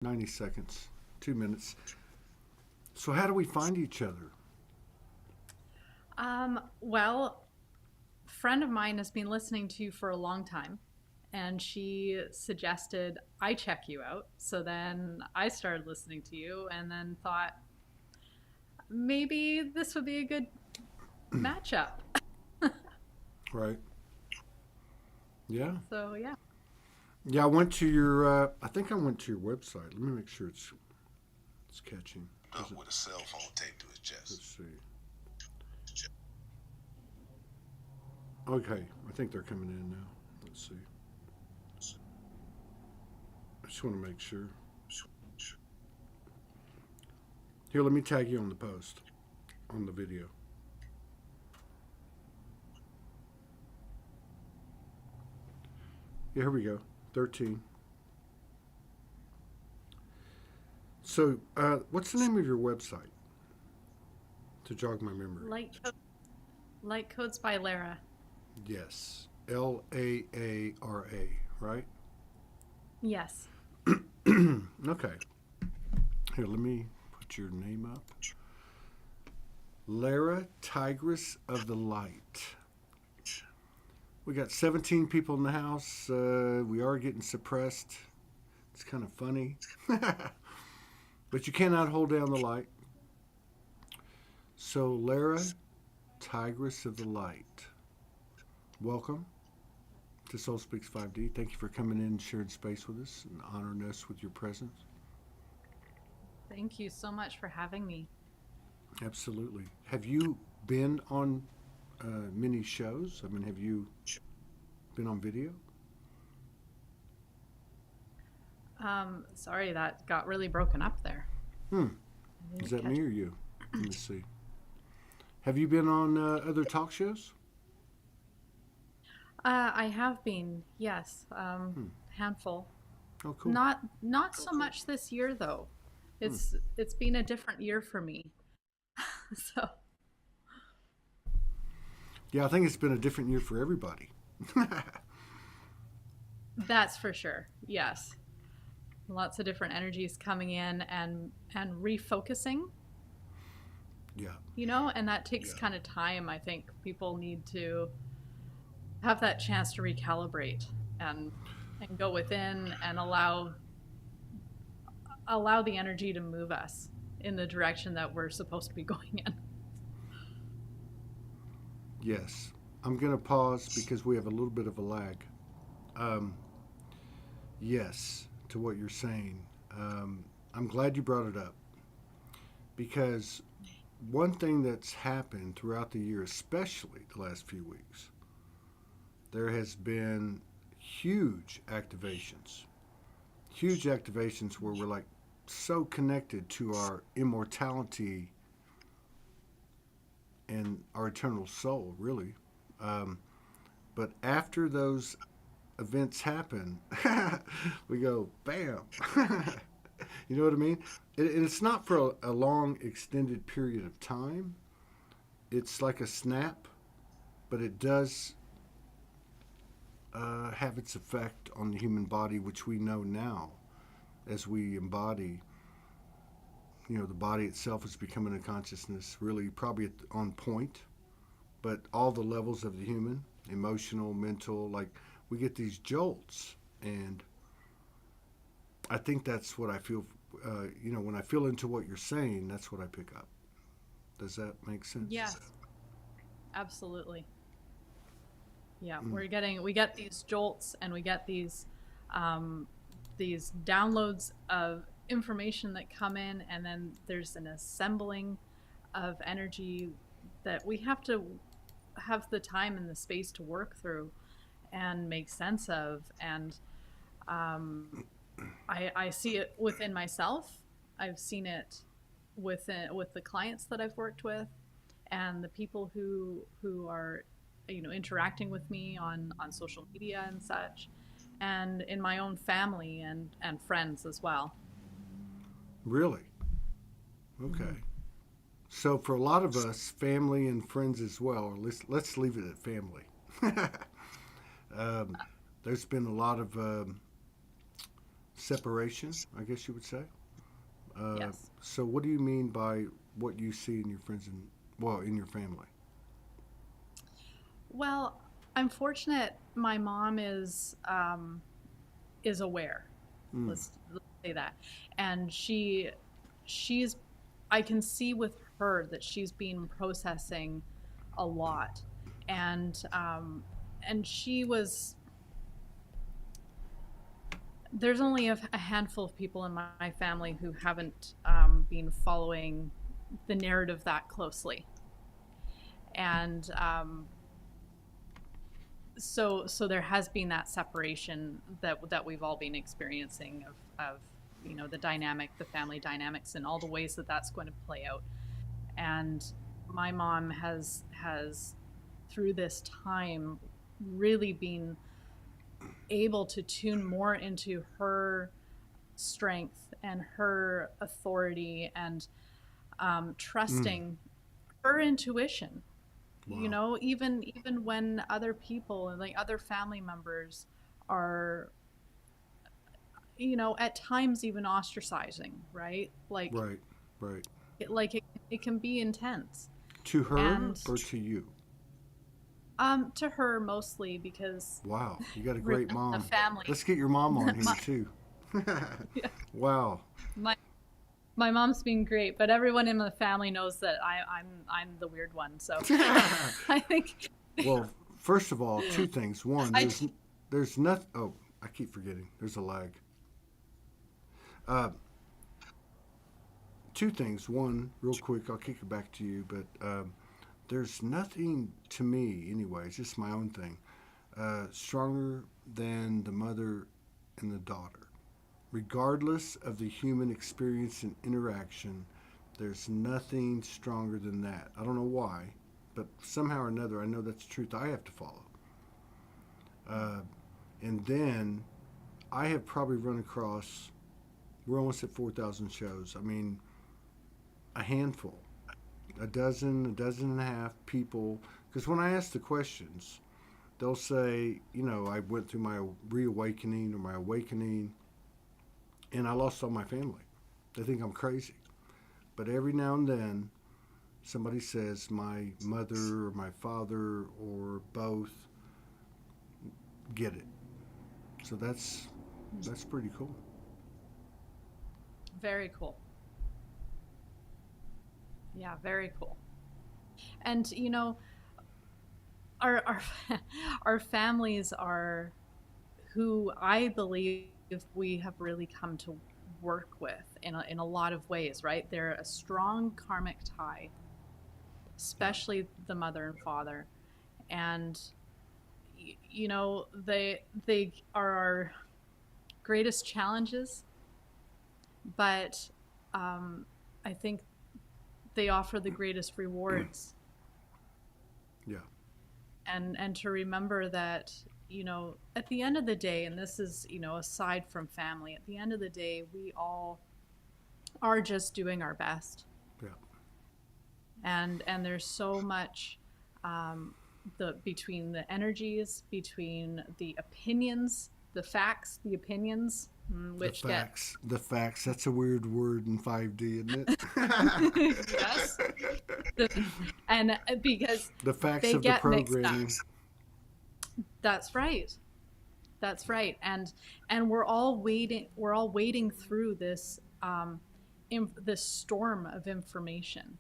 90 seconds, 2 minutes. So, how do we find each other? Well, a friend of mine has been listening to you for a long time, and she suggested I check you out. So then I started listening to you and then thought maybe this would be a good matchup. Right. Yeah. So yeah. Yeah, I went to your, I think I went to your website. Let me make sure it's catching. Up with a cell phone taped to his chest. Let's see. Okay, I think they're coming in now. Let's see. I just want to make sure. Here, let me tag you on the post, on the video. Yeah, here we go. 13. So, what's the name of your website? To jog my memory. Light Codes by Lara. Yes. Laara, right? Yes. Okay. Here, let me put your name up. Lara, Tigress of the Light. We got 17 people in the house. We are getting suppressed. It's kind of funny. But you cannot hold down the light. So, Lara, Tigress of the Light. Welcome to Soul Speaks 5D. Thank you for coming in and sharing space with us and honoring us with your presence. Thank you so much for having me. Absolutely. Have you been on many shows? I mean, have you been on video? Sorry, that got really broken up there. Is that me or you? Let me see. Have you been on other talk shows? I have been, yes, handful. Oh, cool. Not so much this year though. It's been a different year for me. So Yeah, I think it's been a different year for everybody. that's for sure. Yes. Lots of different energies coming in and refocusing, Yeah. and that takes kind of time. I think people need to have that chance to recalibrate and go within and allow the energy to move us in the direction that we're supposed to be going in. Yes. I'm going to pause because we have a little bit of a lag. Um, yes, to what you're saying. I'm glad you brought it up because one thing that's happened throughout the year, especially the last few weeks, there has been huge activations where we're like so connected to our immortality and our eternal soul, really. But after those events happen, we go, bam. You know what I mean? It's not for a long, extended period of time. It's like a snap, but it does have its effect on the human body, which we know now as we embody. The body itself is becoming a consciousness, really probably on point, but all the levels of the human, emotional, mental, like we get these jolts. And I think that's what I feel, when I feel into what you're saying, that's what I pick up. Does that make sense? Yes, absolutely. Yeah, Mm. we get these jolts and we get these downloads of information that come in, and then there's an assembling of energy that we have to have the time and the space to work through and make sense of. And I see it within myself. I've seen it with the clients that I've worked with, and the people who are interacting with me on social media and such, and in my own family and friends as well. Really? Okay. So for a lot of us, family and friends as well, or let's leave it at family. um, there's been a lot of separation, I guess you would say. Yes. So what do you mean by what you see in your friends and, well, in your family? Well, I'm fortunate. My mom is aware. Mm, Let's say that, and she's I can see with her that she's been processing a lot, and she was there's only a handful of people in my family who haven't been following the narrative that closely, and so there has been that separation that we've all been experiencing of the dynamic, the family dynamics, and all the ways that that's going to play out. And my mom has through this time really been able to tune more into her strength and her authority, and mm, trusting her intuition. wow. Even when other people and like other family members are, at times even ostracizing, right? Like Right, right. it can be intense. To her And or to you? to her mostly, because Wow, you got a really great the mom. family. Let's get your mom on here my, too. yeah, Wow. my my mom's been great, but everyone in the family knows that I'm the weird one. So I think Well, first of all, two things. One, I there's nothing. Oh, I keep forgetting. There's a lag. Uh, Two things. One, real quick, I'll kick it back to you, but there's nothing to me, anyway. It's just my own thing. Stronger than the mother and the daughter, regardless of the human experience and interaction. There's nothing stronger than that. I don't know why, but somehow or another, I know that's the truth I have to follow. Uh, and then I have probably run across, we're almost at 4,000 shows. I mean, a handful, a dozen and a half people. Because when I ask the questions, they'll say, I went through my reawakening or my awakening and I lost all my family. They think I'm crazy. But every now and then, somebody says my mother or my father or both get it. So that's pretty cool. very cool. Yeah, very cool. And our our families are who I believe we have really come to work with in a lot of ways, right? They're a strong karmic tie, Yeah. especially the mother and father. And they are our greatest challenges, but I think they offer the greatest rewards. Yeah. And to remember that, at the end of the day, and this is, aside from family, at the end of the day, we all are just doing our best. Yeah. And there's so much, the between the energies, between the opinions, the facts, the opinions, The which get facts. The facts. That's a weird word in 5D, isn't yes, it? and because The facts they of the get mixed up. programming. That's right. That's right. And we're all wading through this this storm of information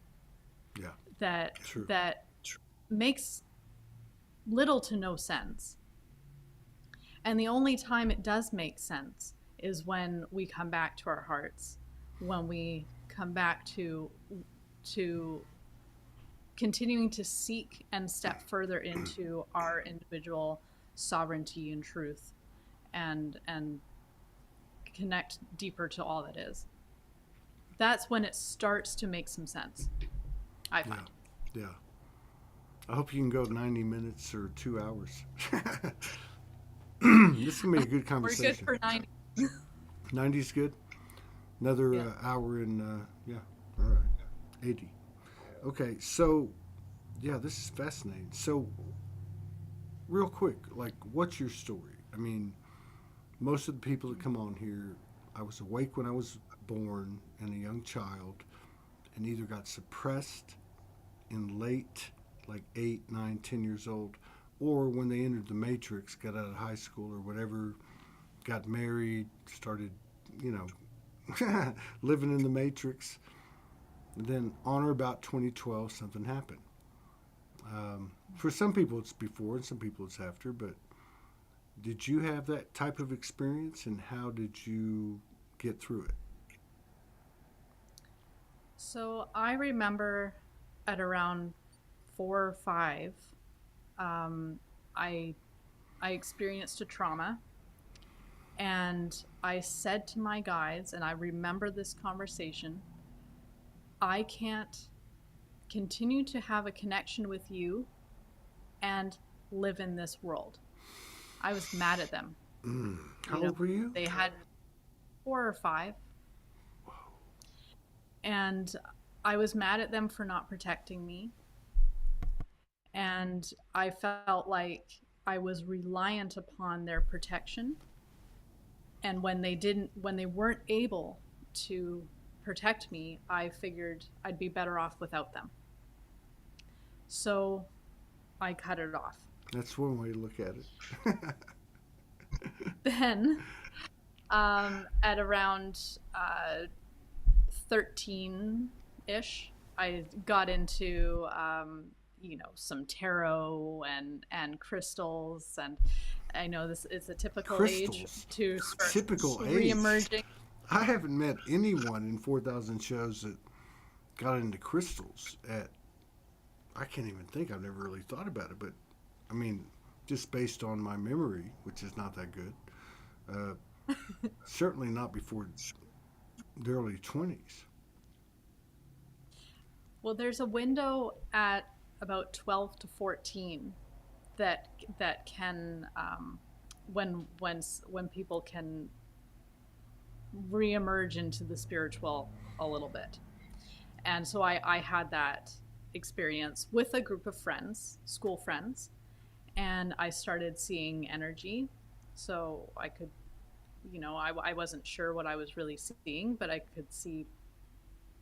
Yeah. that True. that makes little to no sense. And the only time it does make sense is when we come back to our hearts, when we come back to continuing to seek and step further into our individual sovereignty and truth, and connect deeper to all that is. That's when it starts to make some sense, I Yeah. find. Yeah. I hope you can go 90 minutes or 2 hours. This can be a good We're good conversation. for 90. 90 is good. Another Yeah. hour and, yeah. All right. 80. Okay. So, yeah, this is fascinating. So, real quick, like, what's your story? I mean, most of the people that come on here I was awake when I was born and a young child, and either got suppressed in late, like 8, 9, 10 years old, or when they entered the matrix, got out of high school or whatever, got married, started, you know, living in the matrix. And then on or about 2012, something happened. For some people, it's before, and some people it's after. But did you have that type of experience, and how did you get through it? So I remember at around 4 or 5, I experienced a trauma, and I said to my guides, and I remember this conversation, I can't continue to have a connection with you and live in this world. I was mad at them. How old were you? They had 4 or 5. And I was mad at them for not protecting me. And I felt like I was reliant upon their protection. And when they weren't able to protect me, I figured I'd be better off without them. So I cut it off. That's one way to look at it. Then, at around 13-ish, I got into, some tarot and crystals, and I know this is a typical Crystals? age to start Typical age? re-emerging. I haven't met anyone in 4,000 shows that got into crystals I can't even think. I've never really thought about it, but I mean, just based on my memory, which is not that good, certainly not before the early 20s. Well, there's a window at about 12 to 14 that can when people can reemerge into the spiritual a little bit. And so I had that experience with a group of friends, school friends, and I started seeing energy. So I could, I wasn't sure what I was really seeing, but I could see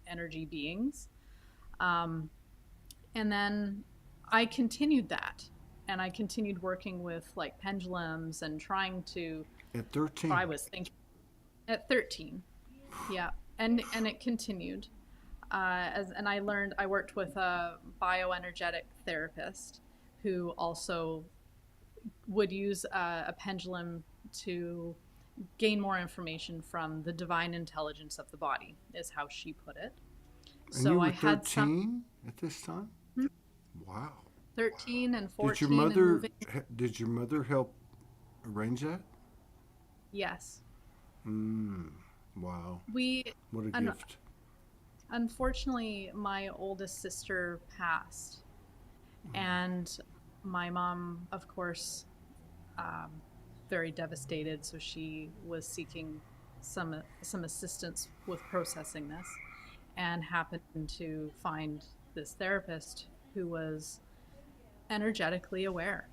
energy beings. And then I continued that, and I continued working with like pendulums and trying to. At 13? I was thinking at 13, yeah, and it continued. And I worked with a bioenergetic therapist who also would use a pendulum to gain more information from the divine intelligence of the body, is how she put it. And So you were I had 13 at this time? Wow. 13 and 14. Did your mother help arrange that? Yes. Wow. What a gift. Unfortunately, my oldest sister passed, and my mom, of course, very devastated. So she was seeking some assistance with processing this, and happened to find this therapist who was energetically aware.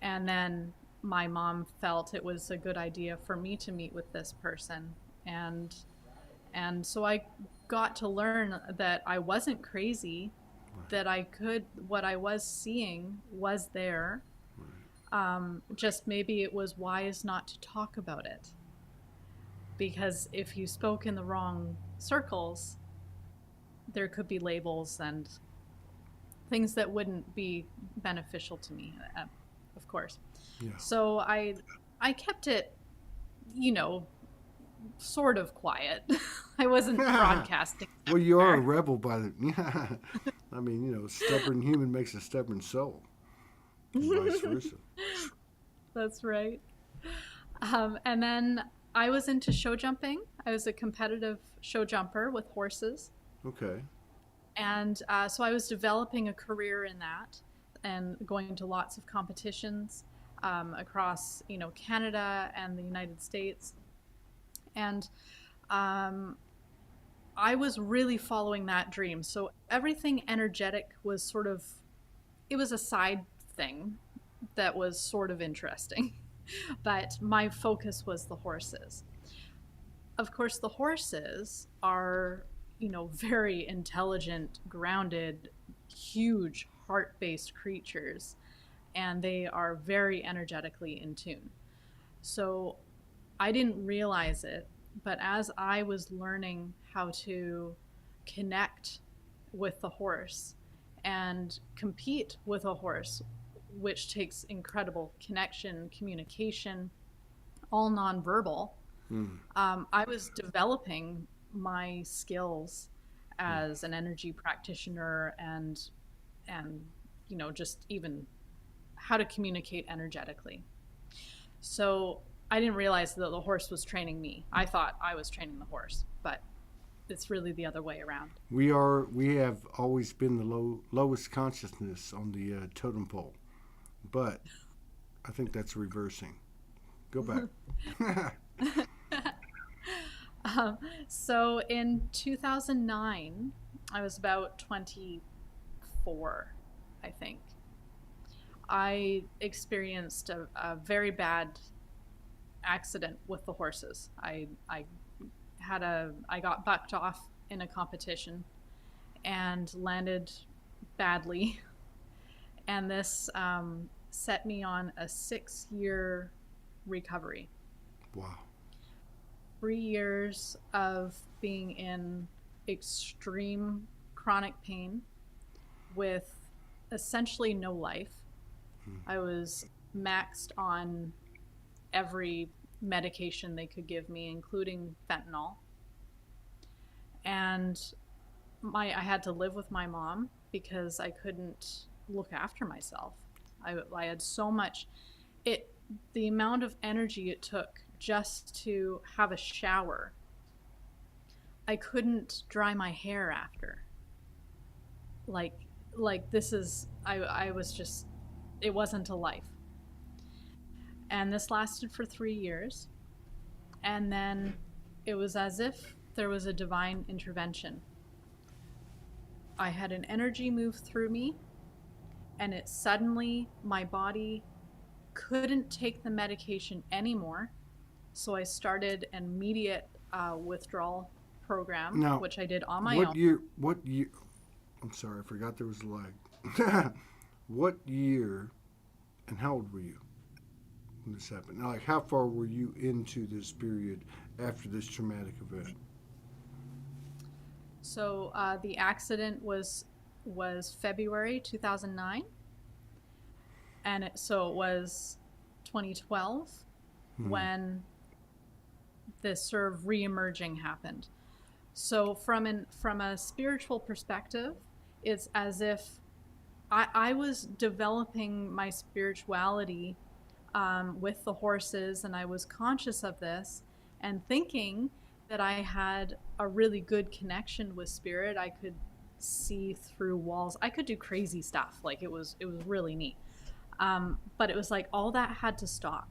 And then my mom felt it was a good idea for me to meet with this person, and so I got to learn that I wasn't crazy, that what I was seeing was there. Just maybe it was wise not to talk about it, because if you spoke in the wrong circles, there could be labels and things that wouldn't be beneficial to me, of course. Yeah. So I kept it, sort of quiet. I wasn't broadcasting. Well, you are a rebel by the. I mean, stubborn human makes a stubborn soul, and vice versa. That's right. And then I was into show jumping. I was a competitive show jumper with horses. Okay. And so I was developing a career in that, and going to lots of competitions across, Canada and the United States. And I was really following that dream. So everything energetic was it was a side thing that was sort of interesting. But my focus was the horses. of course, the horses are, very intelligent, grounded, huge heart-based creatures, and they are very energetically in tune. So I didn't realize it, but as I was learning how to connect with the horse and compete with a horse, which takes incredible connection, communication, all nonverbal, I was developing my skills as an energy practitioner and just even how to communicate energetically. So I didn't realize that the horse was training me. I thought I was training the horse, but it's really the other way around. We have always been the lowest consciousness on the totem pole, but I think that's reversing. Go back. So in 2009, I was about 24, I think. I experienced a very bad accident with the horses. I got bucked off in a competition and landed badly, and this set me on a 6-year recovery. Wow. 3 years of being in extreme chronic pain with essentially no life. I was maxed on every medication they could give me, including fentanyl. And I had to live with my mom because I couldn't look after myself. I had so much, the amount of energy it took just to have a shower. I couldn't dry my hair after. Like this is, I was just, it wasn't a life. And this lasted for 3 years. And then it was as if there was a divine intervention. I had an energy move through me, and it suddenly, my body couldn't take the medication anymore. So I started an immediate withdrawal program, Now, which I did on my what own. year? I'm sorry, I forgot there was a lag. What year and how old were you when this happened? Now, like, how far were you into this period after this traumatic event? So the accident was February 2009, and so it was 2012 when this sort of re-emerging happened. So from a spiritual perspective, it's as if I was developing my spirituality with the horses, and I was conscious of this and thinking that I had a really good connection with spirit. I could see through walls. I could do crazy stuff. Like it was really neat. But it was like all that had to stop.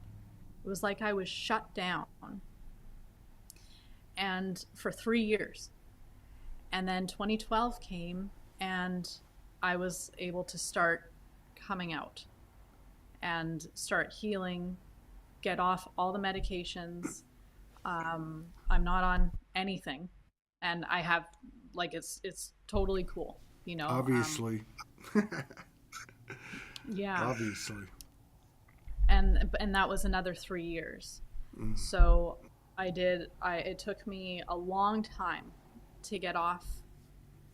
It was like I was shut down, and for 3 years. And then 2012 came, and I was able to start coming out and start healing, get off all the medications. I'm not on anything, and I have, like, it's totally cool, Obviously. Yeah. Obviously. And that was another 3 years. So it took me a long time to get off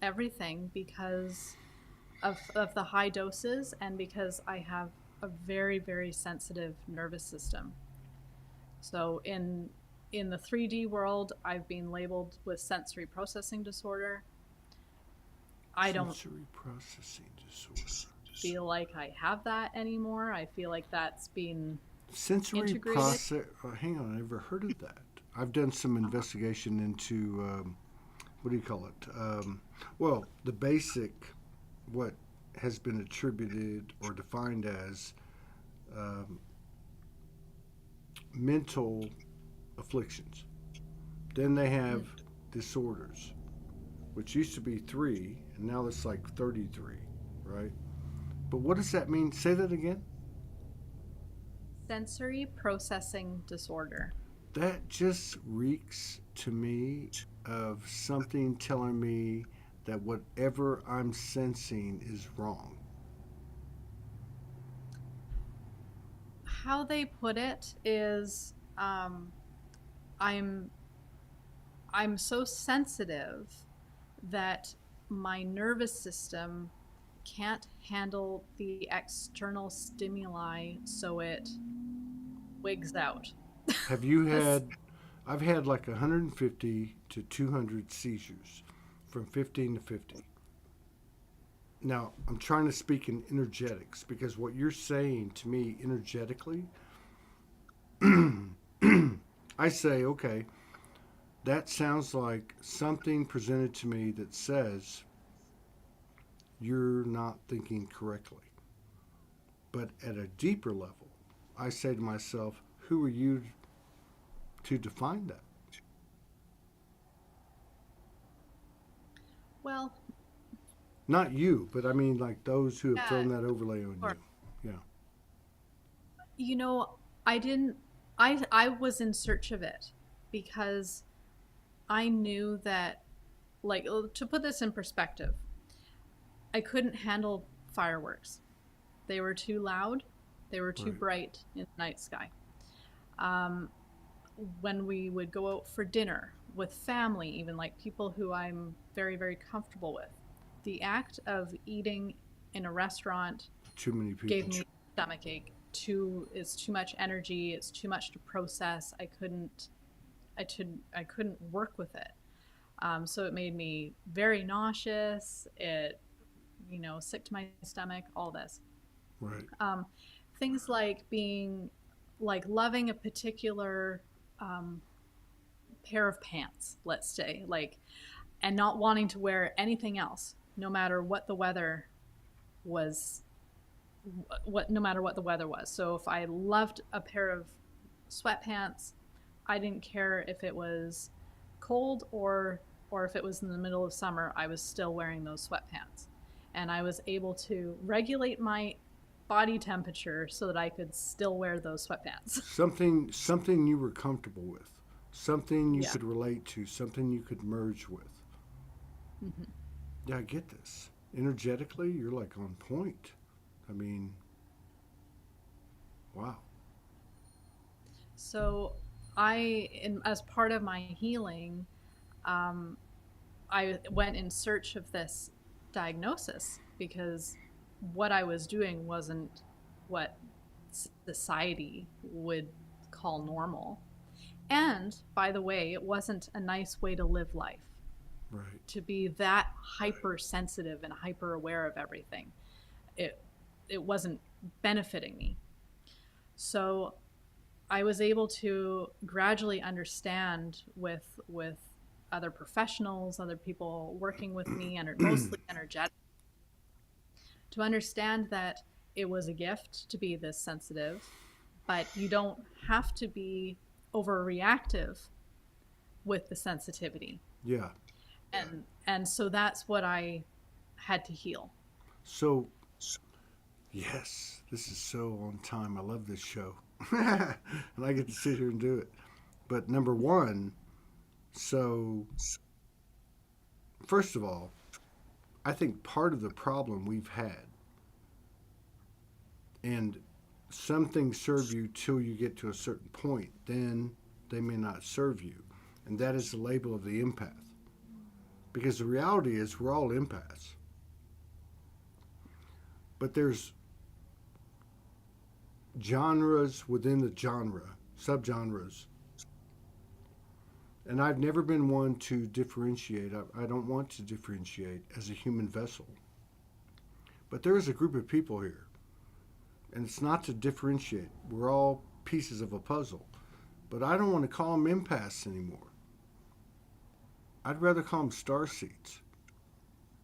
everything because of the high doses, and because I have a very, very sensitive nervous system. So in the 3D world, I've been labeled with sensory processing disorder. I don't Sensory processing disorder. feel like I have that anymore. I feel like that's been Sensory integrated. process. Hang on, I never heard of that. I've done some investigation into what do you call it? Well, the basic, what has been attributed or defined as mental afflictions. Then they have disorders, which used to be 3, and now it's like 33, right? But what does that mean? Say that again. Sensory processing disorder. That just reeks to me of something telling me that whatever I'm sensing is wrong. How they put it is, I'm I'm so sensitive that my nervous system can't handle the external stimuli, so it wigs out. Have you had, I've had like 150 to 200 seizures from 15 to 50. Now, I'm trying to speak in energetics because what you're saying to me energetically, I say, okay, that sounds like something presented to me that says you're not thinking correctly. But at a deeper level, I say to myself, who are you to define that? Well, Not you, but I mean like those who have yeah, thrown that overlay on sure. you. Yeah. You know, I didn't I was in search of it because I knew that, like, to put this in perspective, I couldn't handle fireworks. They were too loud, they were too Right. bright in the night sky. Um, when we would go out for dinner with family, even like people who I'm very, very comfortable with, the act of eating in a restaurant Too many gave people. me stomach ache. It's too much energy. It's too much to process. I couldn't work with it. So it made me very nauseous. It, sick to my stomach. All this. Right. Um, things like being, like, loving a particular um, pair of pants, let's say, like, and not wanting to wear anything else, no matter what the weather was, no matter what the weather was. So if I loved a pair of sweatpants, I didn't care if it was cold or if it was in the middle of summer, I was still wearing those sweatpants. And I was able to regulate my body temperature so that I could still wear those sweatpants. Something you were comfortable with, something you Yeah. could relate to, something you could merge with. Hmm. Yeah, I get this. Energetically, you're like on point. I mean, wow. So as part of my healing, um, I went in search of this diagnosis because what I was doing wasn't what society would call normal. And by the way, it wasn't a nice way to live life, Right. to be that hypersensitive and hyper aware of everything. It it wasn't benefiting me. So I was able to gradually understand with other professionals, other people working with me, and mostly energetic, to understand that it was a gift to be this sensitive, but you don't have to be overreactive with the sensitivity. Yeah. And so that's what I had to heal. So, yes, this is so on time. I love this show. And I get to sit here and do it. But number one, so first of all, I think part of the problem we've had, and some things serve you till you get to a certain point, then they may not serve you. And that is the label of the empath. Because the reality is we're all empaths. But there's genres within the genre, subgenres. And I've never been one to differentiate. I don't want to differentiate as a human vessel. But there is a group of people here, and it's not to differentiate. We're all pieces of a puzzle. But I don't want to call them empaths anymore. I'd rather call them star seeds.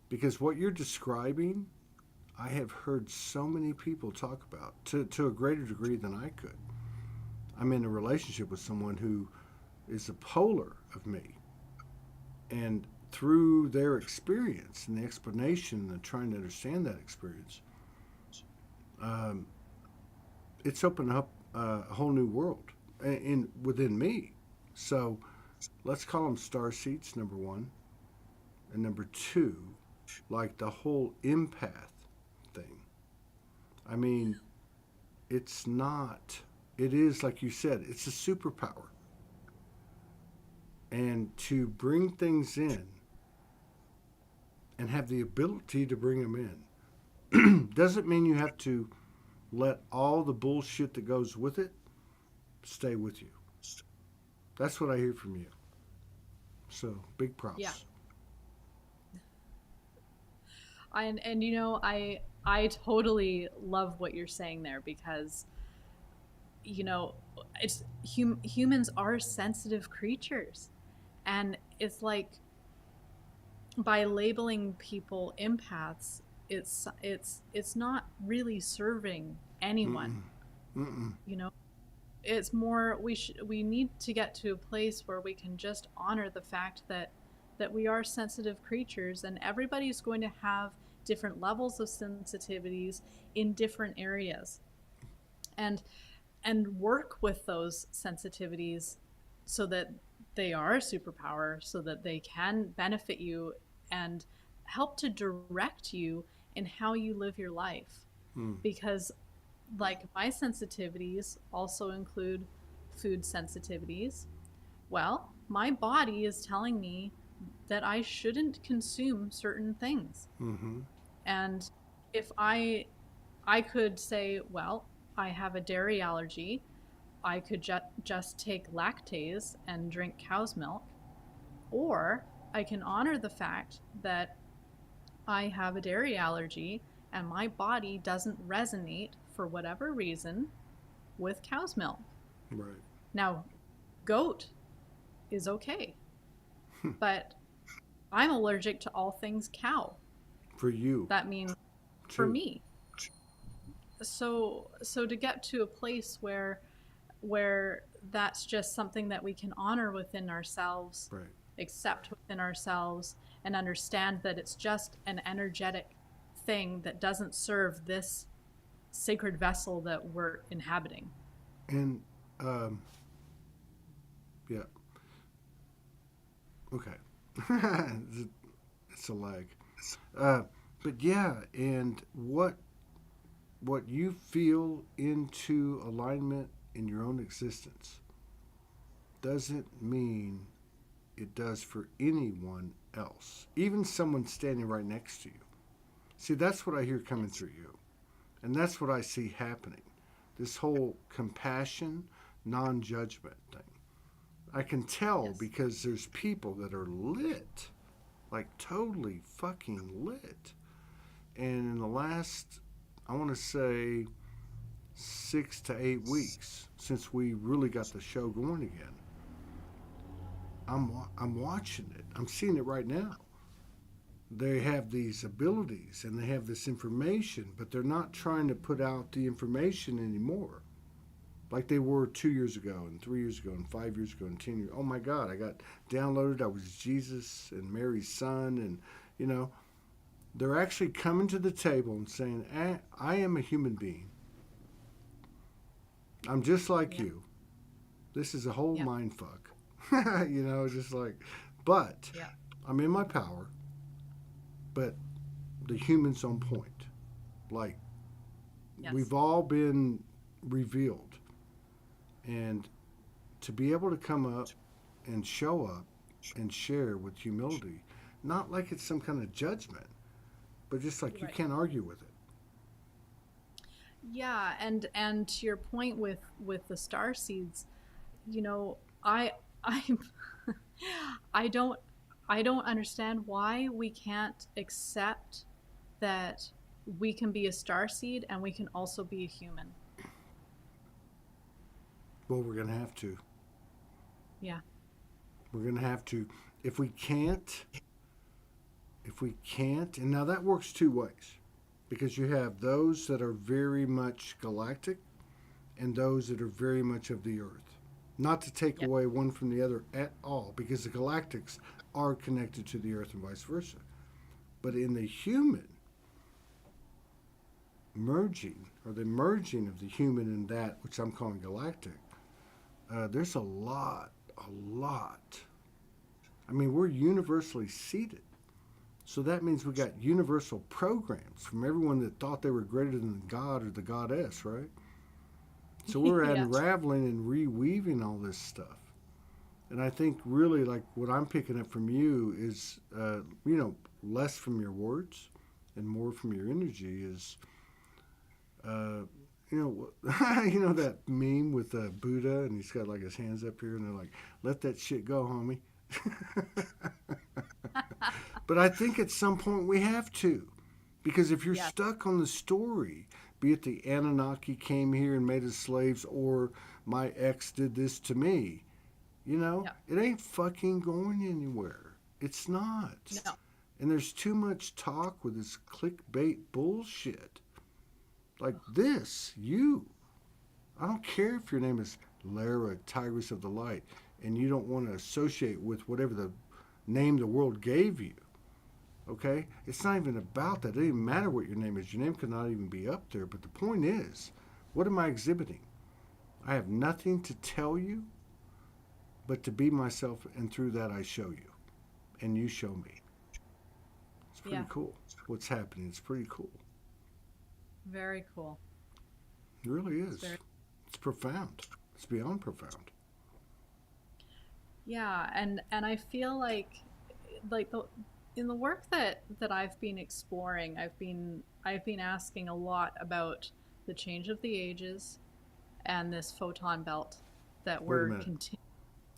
Because what you're describing, I have heard so many people talk about to a greater degree than I could. I'm in a relationship with someone who is a polar of me. And through their experience and the explanation and trying to understand that experience, um, it's opened up a whole new world within me. So let's call them star seeds, number one. And number two, like the whole empath thing. I mean, it's not, it is, like you said, it's a superpower. And to bring things in and have the ability to bring them in doesn't mean you have to let all the bullshit that goes with it stay with you. That's what I hear from you. So big props. Yeah. And you know, I totally love what you're saying there, because you know, it's humans are sensitive creatures, and it's like, by labeling people empaths, it's not really serving anyone. Mm-mm. You know, it's more, we need to get to a place where we can just honor the fact that we are sensitive creatures, and everybody's going to have different levels of sensitivities in different areas, and work with those sensitivities so that they are a superpower, so that they can benefit you and help to direct you in how you live your life. Because like, my sensitivities also include food sensitivities. Well, my body is telling me that I shouldn't consume certain things. Mm-hmm. And if I could say, well, I have a dairy allergy, I could just take lactase and drink cow's milk, or I can honor the fact that I have a dairy allergy and my body doesn't resonate, for whatever reason, with cow's milk. Right. Now, goat is okay, but I'm allergic to all things cow. For you. That means for True. me. So to get to a place where that's just something that we can honor within ourselves, Right. accept within ourselves, and understand that it's just an energetic thing that doesn't serve this sacred vessel that we're inhabiting. And yeah. Okay. It's a lag. But yeah, and what you feel into alignment in your own existence doesn't mean it does for anyone else, even someone standing right next to you. See, that's what I hear coming through you. And that's what I see happening. This whole compassion, non-judgment thing. I can tell Yes. because there's people that are lit, like totally fucking lit. And in the last, I want to say, 6 to 8 weeks since we really got the show going again, I'm watching it. I'm seeing it right now. They have these abilities and they have this information, but they're not trying to put out the information anymore like they were 2 years ago and 3 years ago and 5 years ago and 10 years. Oh my God, I got downloaded. I was Jesus and Mary's son. And, you know, they're actually coming to the table and saying, I am a human being. I'm just like you. This is a whole mind fuck. You know, just like, but I'm in my power, but the human's on point. Like, we've all been revealed. And to be able to come up and show up and share with humility, not like it's some kind of judgment, but just like you can't argue with it. Yeah, and to your point with the star seeds, you know, I I don't understand why we can't accept that we can be a star seed and we can also be a human. Well, we're going to have to. Yeah. We're going to have to. If we can't, and now that works two ways, because you have those that are very much galactic and those that are very much of the earth. Not to take away one from the other at all, because the galactics are connected to the earth and vice versa. But in the human merging, or the merging of the human and that which I'm calling galactic, there's a lot a lot. I mean, we're universally seated. So that means we got universal programs from everyone that thought they were greater than God or the goddess, right? So we're Yeah. unraveling and reweaving all this stuff. And I think really like what I'm picking up from you is, less from your words and more from your energy is, uh, that meme with Buddha and he's got like his hands up here and they're like, let that shit go, homie. But I think at some point we have to. Because if you're Yes. stuck on the story, be it the Anunnaki came here and made us slaves or my ex did this to me, Yeah. it ain't fucking going anywhere. It's not. No. And there's too much talk with this clickbait bullshit. Like this, you. I don't care if your name is Lara, Tigress of the Light, and you don't want to associate with whatever the name the world gave you. Okay? It's not even about that. It doesn't even matter what your name is. Your name could not even be up there. But the point is, what am I exhibiting? I have nothing to tell you but to be myself, and through that I show you. And you show me. It's pretty Yeah. cool what's happening. It's pretty cool. Very cool. It really is. Very- It's profound. It's beyond profound. Yeah, and I feel like in the work that I've been exploring, I've been asking a lot about the change of the ages and this photon belt that Wait a we're minute. continuing.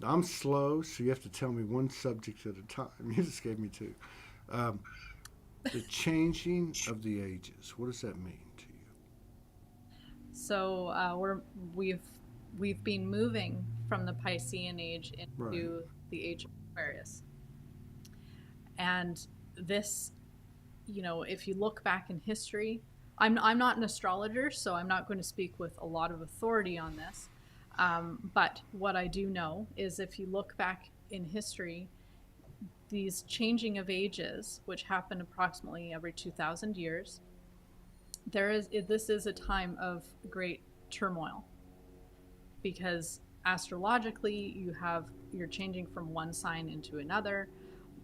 I'm slow, so you have to tell me one subject at a time. You just gave me two. Um, the changing of the ages. What does that mean to you? So we've been moving from the Piscean age into Right. the age of Aquarius, and this, if you look back in history, I'm not an astrologer, so I'm not going to speak with a lot of authority on this. But what I do know is if you look back in history, these changing of ages, which happen approximately every 2,000 years, this is a time of great turmoil because astrologically you're changing from one sign into another.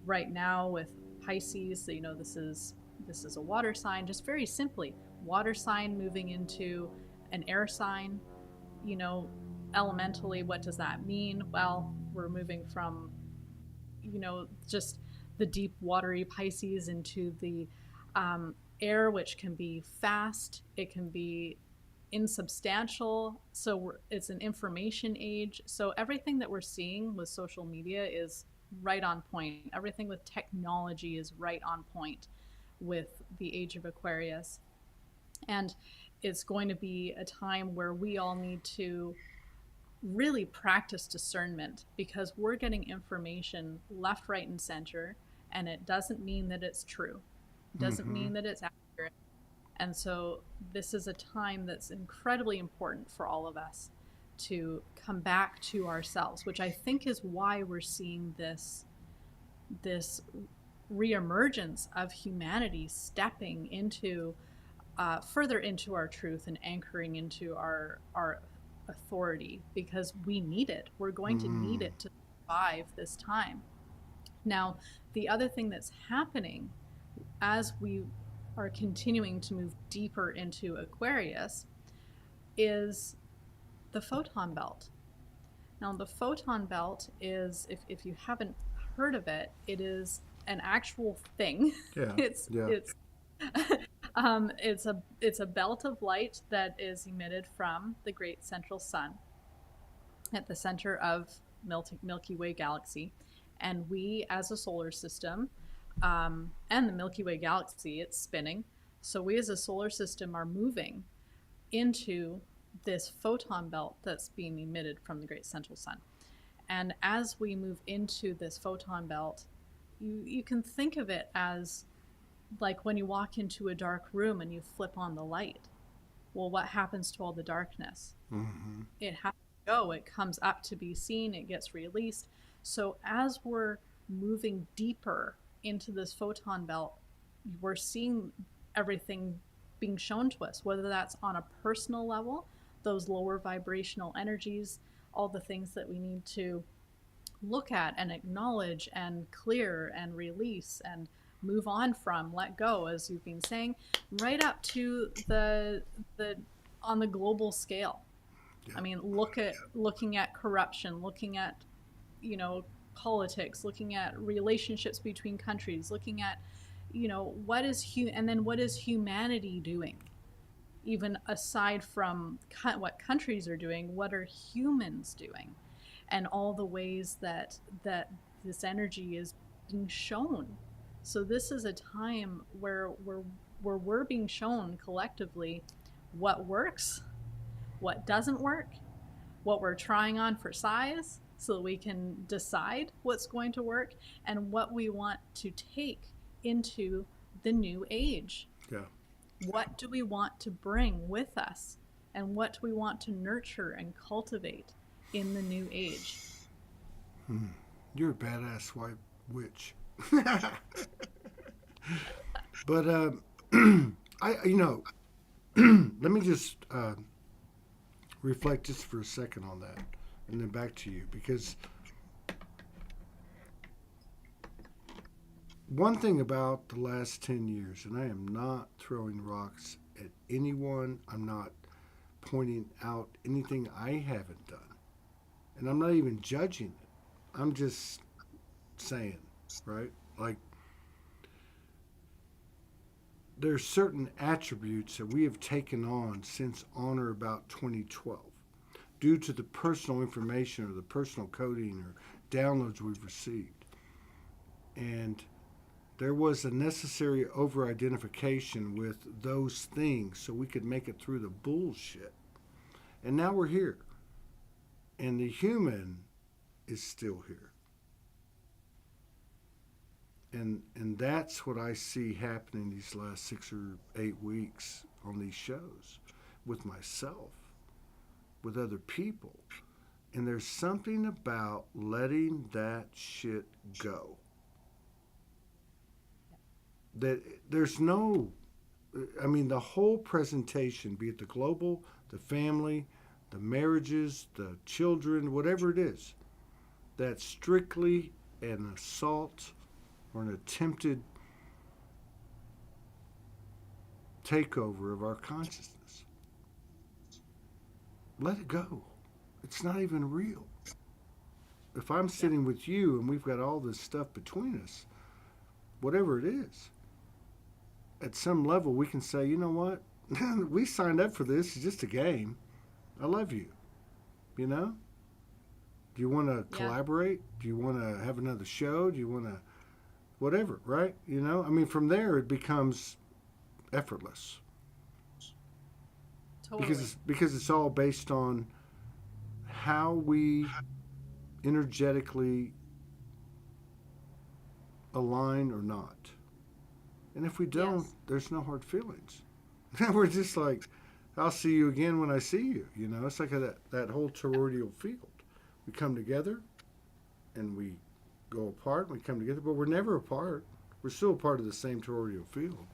Right now with Pisces, this is a water sign, just very simply, water sign moving into an air sign. Elementally, what does that mean? Well, we're moving from just the deep watery Pisces into the air, which can be fast, it can be insubstantial. So it's an information age. So everything that we're seeing with social media is right on point. Everything with technology is right on point with the age of Aquarius. And it's going to be a time where we all need to really practice discernment because we're getting information left, right, and center, and it doesn't mean that it's true. It doesn't Mm-hmm. mean that it's accurate. And so this is a time that's incredibly important for all of us to come back to ourselves, which I think is why we're seeing this reemergence of humanity stepping into further into our truth and anchoring into our authority, because we need it. We're going to need Mm-hmm. it to survive this time. Now, the other thing that's happening as we are continuing to move deeper into Aquarius is the photon belt. Now, the photon belt is, if you haven't heard of it, it is an actual thing. Yeah. It's Yeah. it's a belt of light that is emitted from the great central sun at the center of Milky Way galaxy, and we as a solar system, and the Milky Way galaxy, it's spinning. So we as a solar system are moving into this photon belt that's being emitted from the great central sun. And as we move into this photon belt, you can think of it as like when you walk into a dark room and you flip on the light. Well, what happens to all the darkness? Mm-hmm. It has to go. It comes up to be seen. It gets released. So as we're moving deeper into this photon belt, we're seeing everything being shown to us, whether that's on a personal level, those lower vibrational energies, all the things that we need to look at and acknowledge and clear and release and move on from, let go, as you've been saying, right up to the on the global scale. Yeah. I mean, looking at corruption, looking at, you know, politics, looking at relationships between countries, looking at, you know, and then what is humanity doing? Even aside from what countries are doing, what are humans doing? And all the ways that this energy is being shown. So this is a time where we're being shown collectively what works, what doesn't work, what we're trying on for size so that we can decide what's going to work, and what we want to take into the new age. Yeah. What do we want to bring with us? And what do we want to nurture and cultivate in the new age? You're a badass white witch. But let me just reflect just for a second on that, and then back to you, because one thing about the last 10 years, and I am not throwing rocks at anyone, I'm not pointing out anything I haven't done, and I'm not even judging it. I'm just saying, right? Like, there's certain attributes that we have taken on since on or about 2012 due to the personal information or the personal coding or downloads we've received. And there was a necessary over-identification with those things so we could make it through the bullshit. And now we're here. And the human is still here. And that's what I see happening these last 6 or 8 weeks on these shows with myself, with other people. And there's something about letting that shit go. That there's no, I mean, the whole presentation, be it the global, the family, the marriages, the children, whatever it is, that's strictly an assault or an attempted takeover of our consciousness. Let it go. It's not even real. If I'm sitting with you and we've got all this stuff between us, whatever it is, at some level we can say, you know what? We signed up for this. It's just a game. I love you. You know? Do you want to collaborate? Do you want to have another show? Do you want to whatever, right? You know? I mean, from there it becomes effortless. Totally. Because it's all based on how we energetically align or not. And if we don't, there's no hard feelings. We're just like, I'll see you again when I see you. You know, it's like that whole toroidal field. We come together and we go apart, and we come together, but we're never apart. We're still a part of the same toroidal field.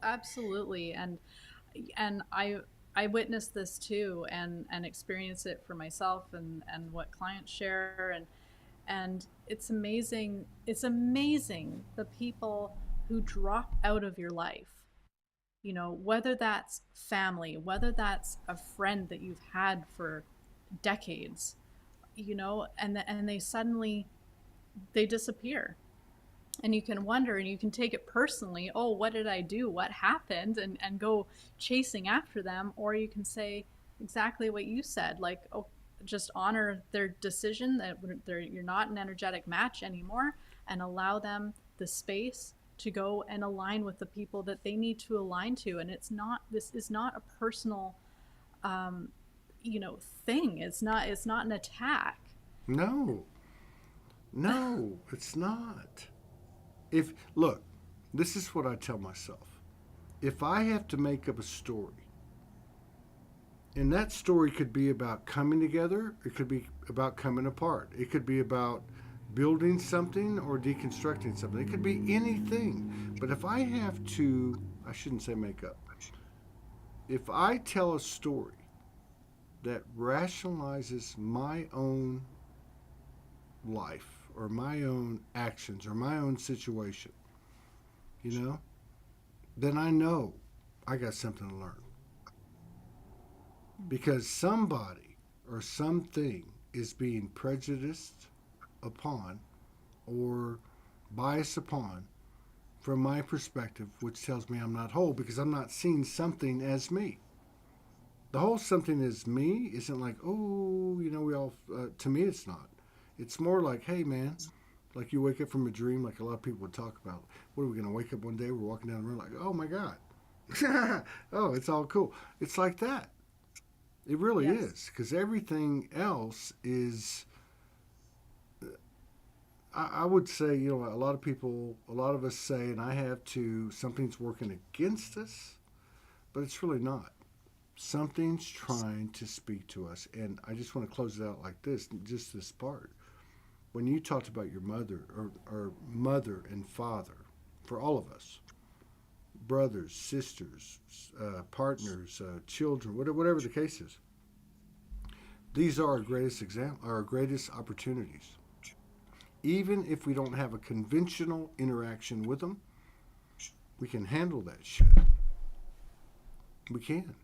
Absolutely. And I witnessed this too, and experience it for myself and what clients share, and it's amazing the people who drop out of your life, you know, whether that's family, whether that's a friend that you've had for decades, you know, and they suddenly they disappear. And you can wonder, and you can take it personally, oh, what did I do? What happened? And go chasing after them. Or you can say exactly what you said, like, oh, just honor their decision that you're not an energetic match anymore, and allow them the space to go and align with the people that they need to align to. And this is not a personal, you know, thing. It's not an attack. No, it's not. Look, this is what I tell myself. If I have to make up a story, and that story could be about coming together, it could be about coming apart, it could be about building something or deconstructing something, it could be anything. But if I have to, I shouldn't say make up, if I tell a story that rationalizes my own life or my own actions or my own situation, you know, then I know I got something to learn. Because somebody or something is being prejudiced upon or biased upon from my perspective, which tells me I'm not whole because I'm not seeing something as me. The whole something as me isn't like, oh, we all, to me, it's not. It's more like, hey, man, like you wake up from a dream, like a lot of people would talk about. What are we going to wake up one day? We're walking down the road, like, oh my God. Oh, it's all cool. It's like that. It really Yes. is. Because everything else is, I would say, a lot of people, a lot of us say, and I have too, something's working against us, but it's really not. Something's trying to speak to us. And I just want to close it out like this, just this part. When you talked about your mother or mother and father, for all of us, brothers, sisters, partners, children, whatever the case is, these are our greatest our greatest opportunities. Even if we don't have a conventional interaction with them, we can handle that shit. We can.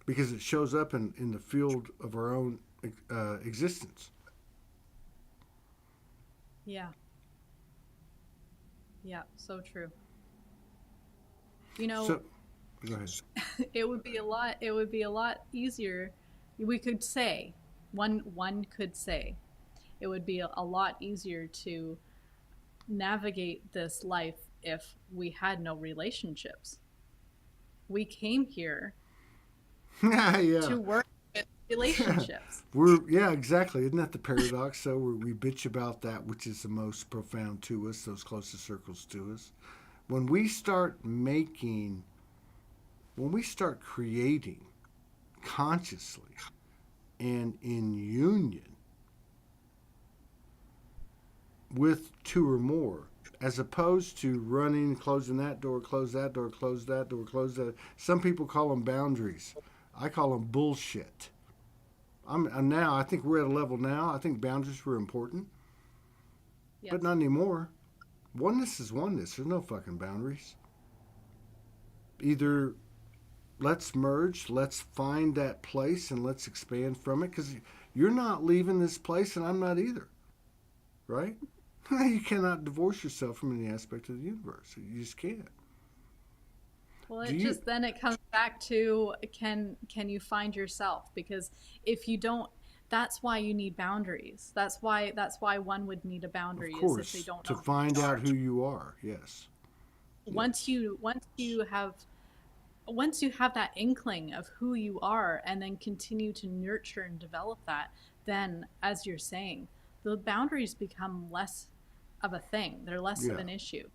Because it shows up in the field of our own existence. Yeah. Yeah, so true. You know, So, go ahead. it would be a lot easier. We could say, one could say, it would be a lot easier to navigate this life if we had no relationships. We came here Yeah. to work with relationships. Yeah, exactly. Isn't that the paradox? So we bitch about that which is the most profound to us, those closest circles to us. When we start making, when we start creating consciously and in union with two or more, as opposed to running, closing that door, close that door, close that door, close that. Some people call them boundaries. I call them bullshit. I'm now. I think we're at a level now. I think boundaries were important, Yes. but not anymore. Oneness is oneness. There's no fucking boundaries. Either let's merge, let's find that place, and let's expand from it. Because you're not leaving this place, and I'm not either. Right? You cannot divorce yourself from any aspect of the universe. You just can't. Well, Do it you? just then it comes back to can you find yourself? Because if you don't, that's why you need boundaries. That's why one would need a Of boundary is if they course, don't to know who find they out are. who you are. Yes. Once Yes. you have that inkling of who you are and then continue to nurture and develop that, then as you're saying, the boundaries become less of a thing. They're less of Yeah. an issue.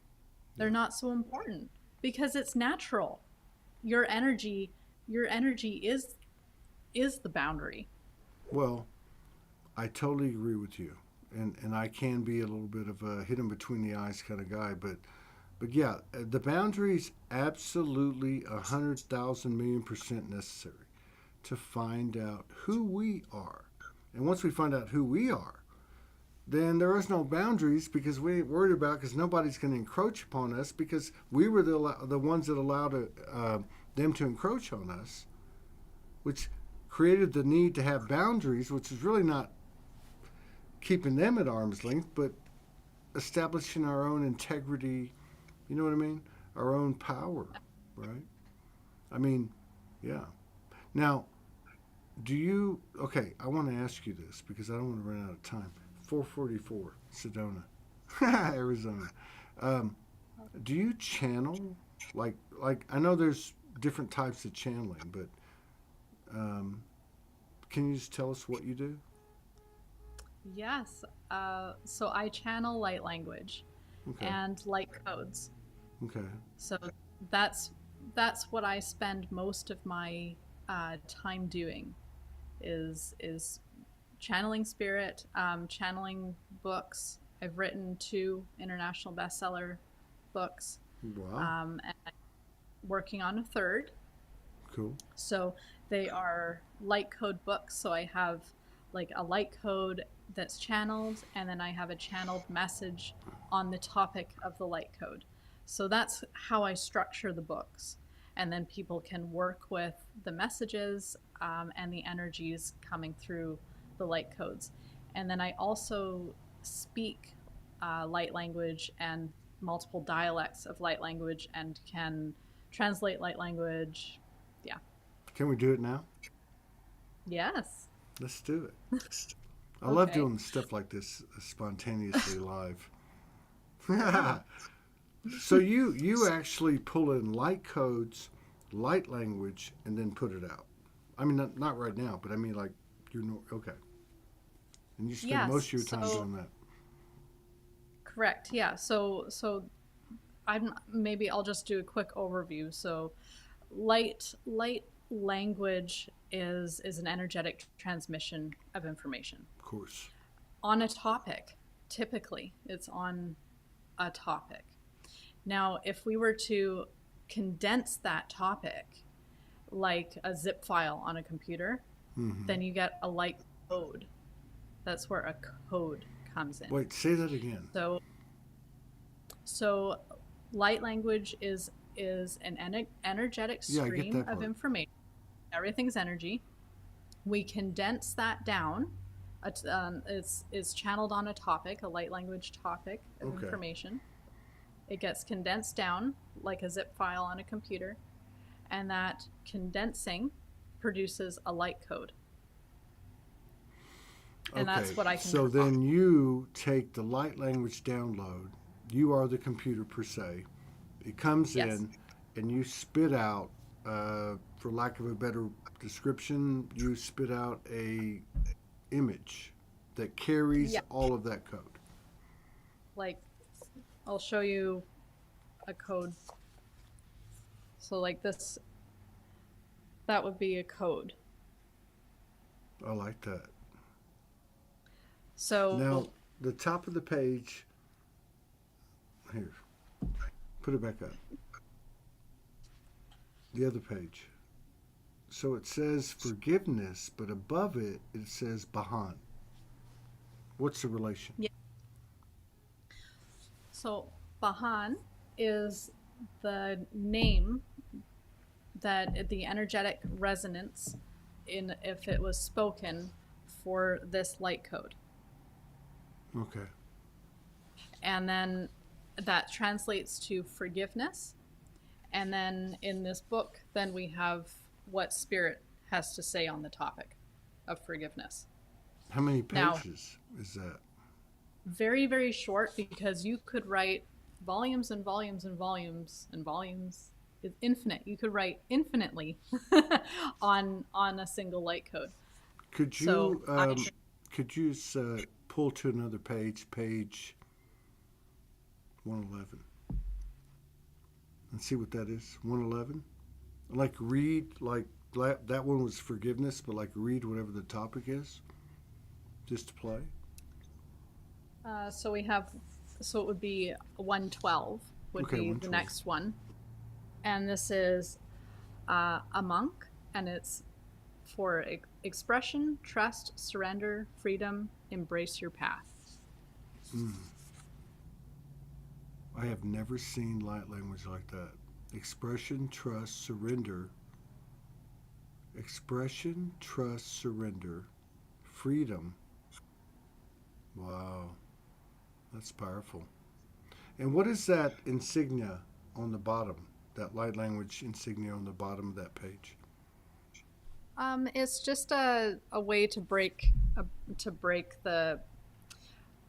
They're Yeah. not so important because it's natural. Your energy, your energy is the boundary. Well, I totally agree with you, and I can be a little bit of a hit him between the eyes kind of guy, but yeah, the boundaries absolutely 100,000 million% necessary to find out who we are, and once we find out who we are, then there is no boundaries because we ain't worried about because nobody's going to encroach upon us because we were the ones that allowed them to encroach on us, which created the need to have boundaries, which is really not keeping them at arm's length, but establishing our own integrity. You know what I mean? Our own power, right? I mean, yeah. Now, do you? Okay, I want to ask you this because I don't want to run out of time. 444, Sedona, Arizona. Um, do you channel like I know there's different types of channeling, but um, can you just tell us what you do? Yes. So I channel light language Okay, and light codes. okay, So that's that's what I spend most of my time doing is channeling spirit, channeling books. I've written two international bestseller books, wow, and working on a third. Cool. So they are light code books. So I have like a light code that's channeled, and then I have a channeled message on the topic of the light code. So that's how I structure the books. And then people can work with the messages and the energies coming through the light codes. And then I also speak light language and multiple dialects of light language and can translate light language. Yeah. Can we do it now? Yes. Let's do it. I love Okay. doing stuff like this spontaneously live. So you actually pull in light codes, light language, and then put it out. I mean, not right now, but I mean, like, okay. And you spend Yes. most of your time So doing that. correct. Yeah. So maybe I'll just do a quick overview. So light language is an energetic transmission of information Of course. on a topic. Typically, it's on a topic. Now, if we were to condense that topic like a zip file on a computer, Mm-hmm. then you get a light code. That's where a code comes in. Wait, say that again. So light language is an energetic Yeah, I get stream that of part. information. Everything's energy. We condense that down. It's channeled on a topic, a light language topic of Okay. information. It gets condensed down like a zip file on a computer, and that condensing produces a light code. And that's what I can So draw. then you take the light language download. You are the computer per se. It comes Yes. in, and you spit out, for lack of a better description, you spit out a image that carries Yeah. all of that code. Like, I'll show you a code. So like this, that would be a code. I like that. So Now, the top of the page, here, put it back up. The other page. So it says forgiveness, but above it, it says Bahan. What's the relation? Yeah. So Bahan is the name that the energetic resonance in if it was spoken for this light code. Okay. And then that translates to forgiveness. And then in this book, then we have what spirit has to say on the topic of forgiveness. How many Now- pages is that? Very, very short, because you could write volumes and volumes and volumes and volumes. It's infinite. You could write infinitely on a single light code. Could you So pull to another page, page 111, and see what that is? 111. Like read that one was forgiveness, but like read whatever the topic is, just to play. So it would be 112 would Okay, be 112. the next one. And this is a monk, and it's for expression, trust, surrender, freedom, embrace your path. I have never seen light language like that. Expression, trust, surrender. Expression, trust, surrender, freedom. Wow, that's powerful. And what is that insignia on the bottom? That light language insignia on the bottom of that page? It's just a way to break the.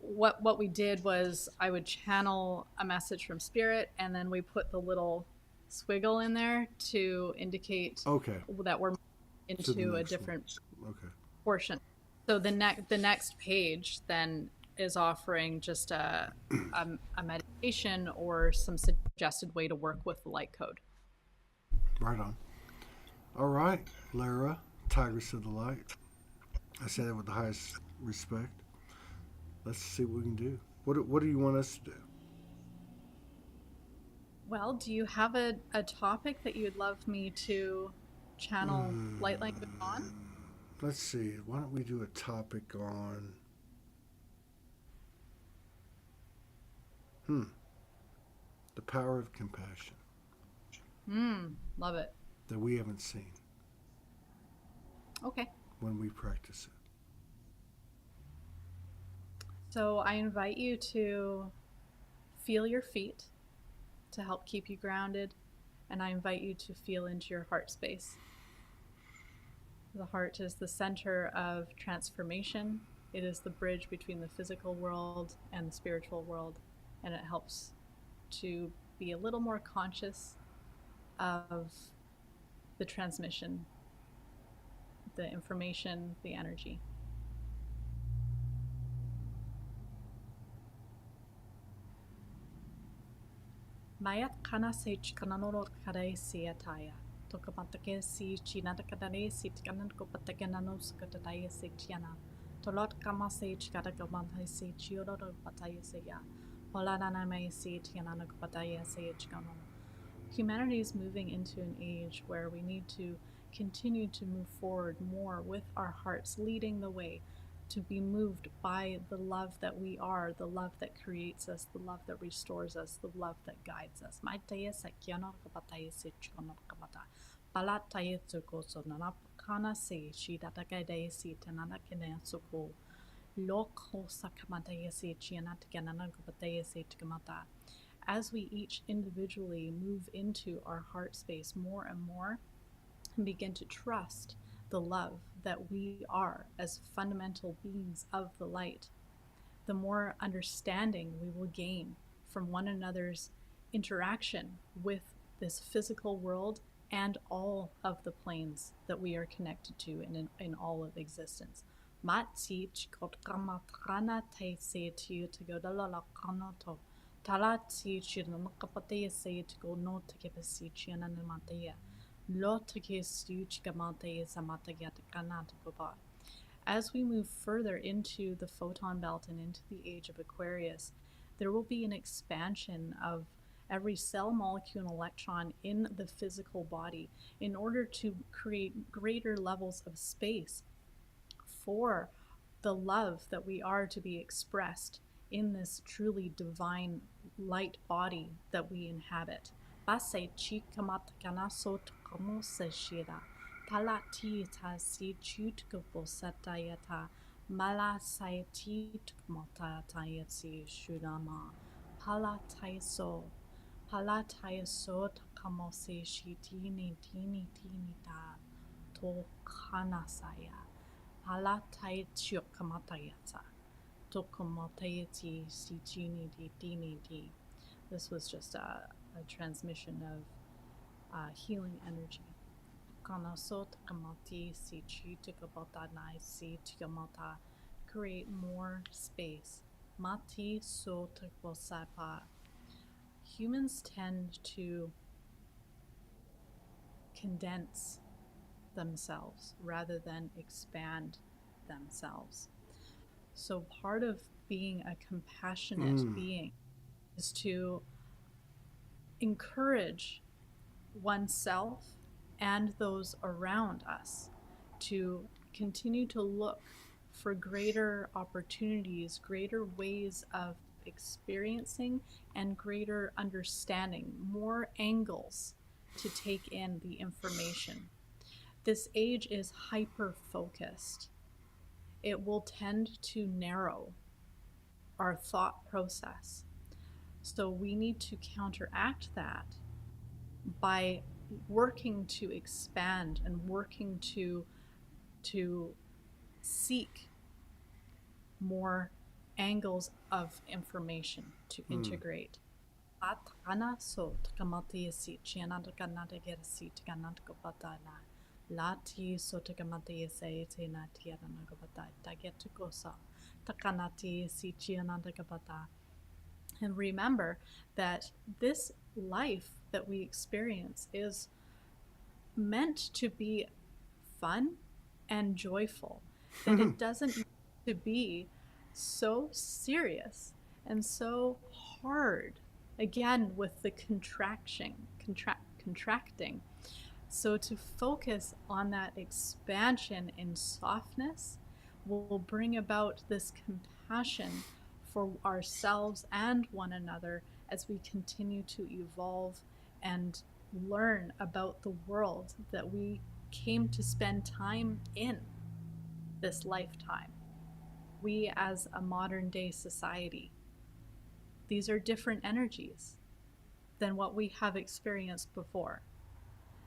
What we did was I would channel a message from spirit, and then we put the little squiggle in there to indicate Okay. that we're To the into a next one. different Okay. portion. So the next page then is offering just a meditation or some suggested way to work with the light code. Right on. All right, Lara, Tigress of the Light. I say that with the highest respect. Let's see what we can do. What do you want us to do? Well, do you have a topic that you'd love me to channel light language on? Let's see. Why don't we do a topic on the power of compassion Love it. that we haven't seen Okay. when we practice it. So I invite you to feel your feet to help keep you grounded, and I invite you to feel into your heart space. The heart is the center of transformation. It is the bridge between the physical world and the spiritual world, and it helps to be a little more conscious of the transmission, the information, the energy. Mayat kana se chikananoro kare si ataya. Tokamatake si chinatakaare si tikanan kopatakanano skataya se chiana. Tolot kama se chikatakamata se chioro pataya se ya. Holanana may se tianana kopataya se chikano. Humanity is moving into an age where we need to continue to move forward more with our hearts leading the way, to be moved by the love that we are, the love that creates us, the love that restores us, the love that guides us. Maitaya sa kiano kapataya se chikono kapata. Palataya tsuko so nanapakana se shidatakade se tanana kene suko. Loko sakamataya se chianatakanana kapataya se tikamata. As we each individually move into our heart space more and more and begin to trust the love that we are as fundamental beings of the light, the more understanding we will gain from one another's interaction with this physical world and all of the planes that we are connected to in all of existence. Matsi chikotkamatrana te se tiu to go dalala kanoto. Talati chidamakapatea se to go no to give a si chianamatea. As we move further into the photon belt and into the age of Aquarius, there will be an expansion of every cell, molecule, and electron in the physical body in order to create greater levels of space for the love that we are to be expressed in this truly divine light body that we inhabit. Base chikamatana sot como se shira. Talati ta si chut kupo satayata. Mala saiti tukmota tayati shudama. Palataiso. Palataiso takamo se shitini tini ta. To kanasaya. Palatai chukamatayata. Tokomotayati si chini tini ti. This was just a transmission of healing energy. Create more space. Humans tend to condense themselves rather than expand themselves. So part of being a compassionate being is to encourage oneself and those around us to continue to look for greater opportunities, greater ways of experiencing, and greater understanding, more angles to take in the information. This age is hyper-focused. It will tend to narrow our thought process. So we need to counteract that by working to expand and working to seek more angles of information to integrate. Lati sotakamati se tina tiana gopata tagetukosa takanati si chiananda gopata. And remember that this life that we experience is meant to be fun and joyful, that it doesn't need to be so serious and so hard, again with the contracting. So to focus on that expansion in softness will bring about this compassion for ourselves and one another as we continue to evolve and learn about the world that we came to spend time in this lifetime. We, as a modern day society, these are different energies than what we have experienced before.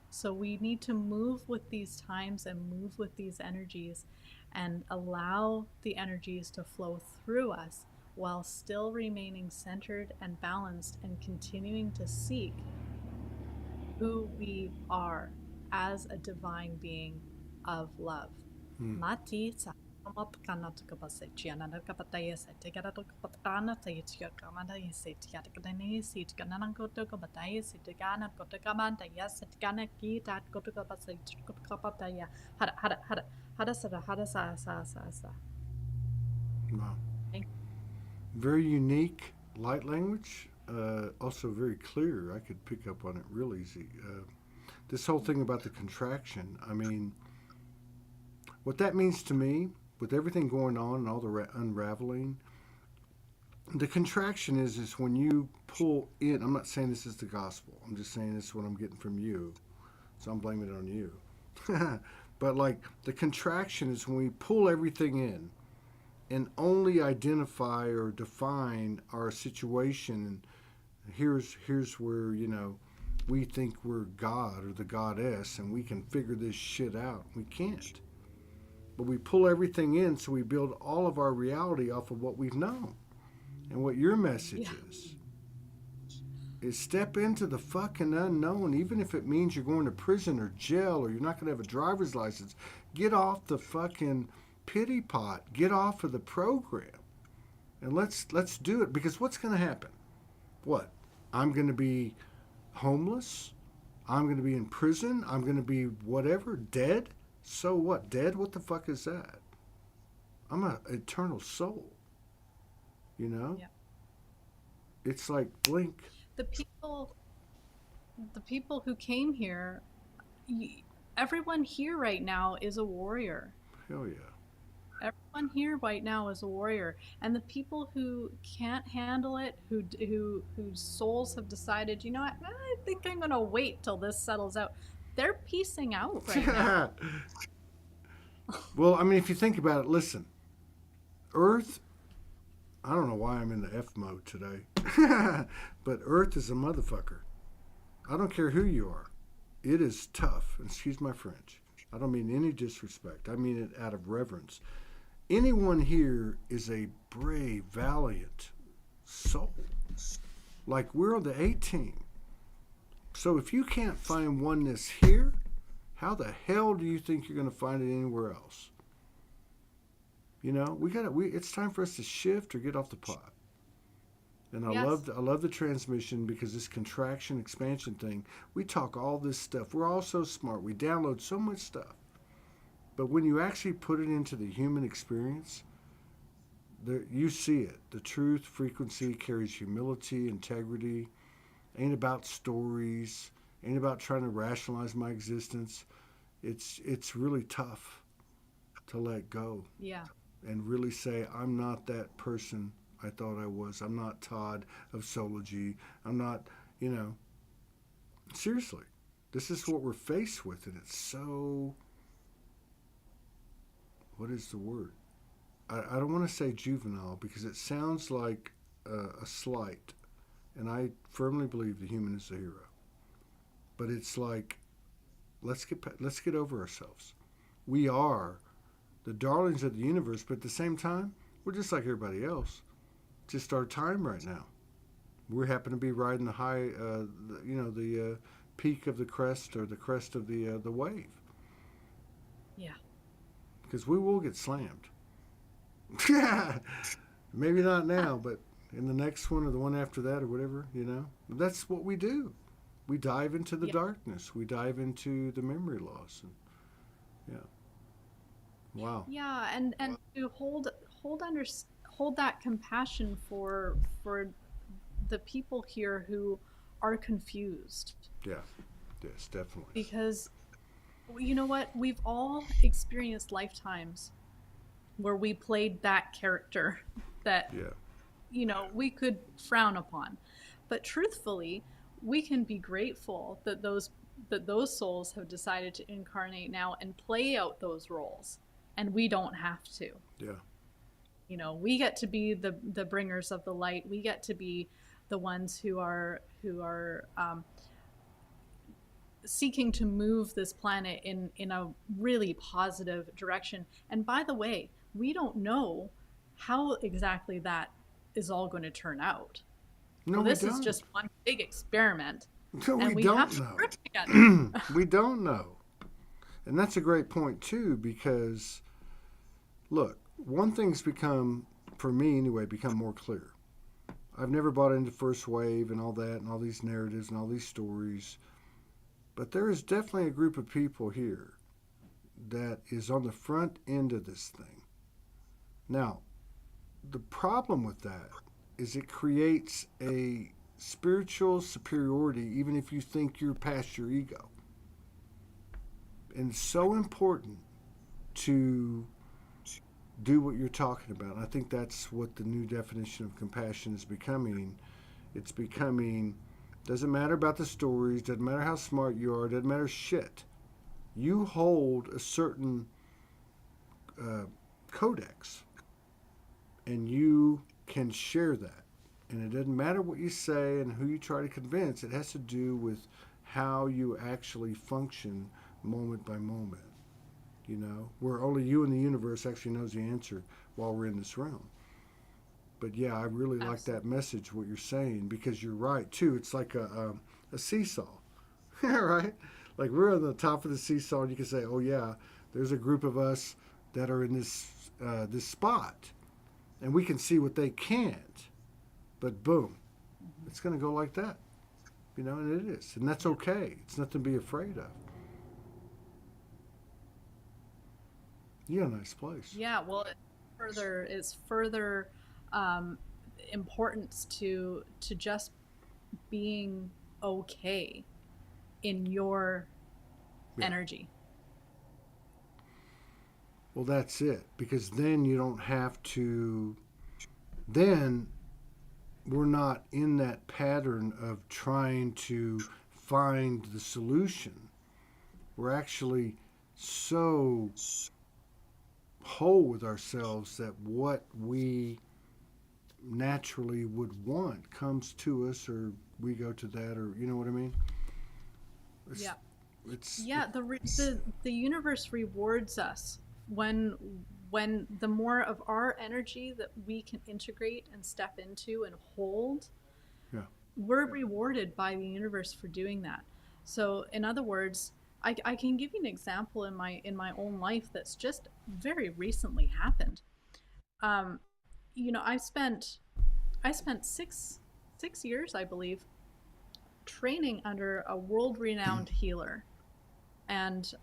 So we need to move with these times and move with these energies and allow the energies to flow through us while still remaining centered and balanced and continuing to seek who we are as a divine being of love. Mati sa kana to kapase chiana na kapataya sa tegara to kapatana sa yitia kamanda yese tiata kadani sit kana ko to kapataya sit kana ko to kamanda yes sit kana ki tat ko to kapase kapataya hada sa. Wow. Thank Very unique, light language. Also very clear. I could pick up on it real easy. This whole thing about the contraction. I mean, what that means to me, with everything going on and all the unraveling, the contraction is when you pull in. I'm not saying this is the gospel. I'm just saying this is what I'm getting from you. So I'm blaming it on you. But like the contraction is when we pull everything in and only identify or define our situation. And here's where, we think we're God or the goddess and we can figure this shit out. We can't. But we pull everything in, so we build all of our reality off of what we've known. And what your message is step into the fucking unknown, even if it means you're going to prison or jail or you're not going to have a driver's license. Get off the fucking pity pot. Get off of the program. And let's do it, because what's going to happen? What? I'm going to be homeless? I'm going to be in prison? I'm going to be whatever, dead? So what? Dead? What the fuck is that? I'm an eternal soul. Yeah. It's like blink. The people who came here, everyone here right now is a warrior. Hell yeah. Everyone here right now is a warrior, and the people who can't handle it, whose souls have decided, I think I'm gonna wait till this settles out. They're piecing out right now. Well, I mean, if you think about it, listen, Earth. I don't know why I'm in the F mode today, but Earth is a motherfucker. I don't care who you are. It is tough. Excuse my French. I don't mean any disrespect. I mean it out of reverence. Anyone here is a brave, valiant soul. Like we're on the A team. So if you can't find oneness here, how the hell do you think you're going to find it anywhere else? It's time for us to shift or get off the pot. And I love the transmission, because this contraction expansion thing, we talk all this stuff. We're all so smart. We download so much stuff. But when you actually put it into the human experience, you see it. The truth frequency carries humility, integrity. Ain't about stories. Ain't about trying to rationalize my existence. It's really tough to let go. Yeah. And really say, I'm not that person I thought I was. I'm not Todd of Soulogy. I'm not, seriously. This is what we're faced with, and it's so, what is the word? I don't want to say juvenile, because it sounds like a slight, and I firmly believe the human is the hero. But it's like, let's get over ourselves. We are the darlings of the universe, but at the same time, we're just like everybody else. Just our time right now. We happen to be riding the high, the peak of the crest, or the crest of the wave. Yeah. Because we will get slammed. Maybe not now, but in the next one or the one after that or whatever, That's what we do. We dive into the darkness. We dive into the memory loss. And, wow. Yeah, and to hold that compassion for the people here who are confused. Yeah. Yes, definitely. Because you know what? We've all experienced lifetimes where we played that character that, Yeah. we could frown upon. But truthfully, we can be grateful that those souls have decided to incarnate now and play out those roles, and we don't have to. Yeah. We get to be the bringers of the light. We get to be the ones who are seeking to move this planet in a really positive direction. And by the way, we don't know how exactly that is all going to turn out. No, Well, we this is don't. just one big experiment, No, and we we have don't to know. work together. We don't know. And that's a great point, too, because, look, one thing's become, for me anyway, become more clear. I've never bought into first wave and all that and all these narratives and all these stories. But there is definitely a group of people here that is on the front end of this thing. Now, the problem with that is it creates a spiritual superiority even if you think you're past your ego. And it's so important to do what you're talking about. And I think that's what the new definition of compassion is becoming. It's becoming, doesn't matter about the stories, doesn't matter how smart you are, doesn't matter shit. You hold a certain codex, and you can share that. And it doesn't matter what you say and who you try to convince. It has to do with how you actually function moment by moment. Where only you and the universe actually knows the answer while we're in this realm. But yeah, I really like that message, what you're saying, because you're right too. It's like a seesaw, right? Like we're on the top of the seesaw, and you can say, "Oh yeah, there's a group of us that are in this spot, and we can see what they can't." But boom, it's going to go like that, and it is, and that's okay. It's nothing to be afraid of. Yeah, nice place. Yeah, well, it's further importance to just being okay in your energy. Well, that's it. Because then you don't have to. Then we're not in that pattern of trying to find the solution. We're actually so whole with ourselves that what we naturally would want comes to us, or we go to that, or you know what I mean? Yeah. The universe rewards us when the more of our energy that we can integrate and step into and hold. Yeah. We're rewarded by the universe for doing that. So in other words, I can give you an example in my own life that's just very recently happened. I spent 6 years, I believe, training under a world-renowned healer, and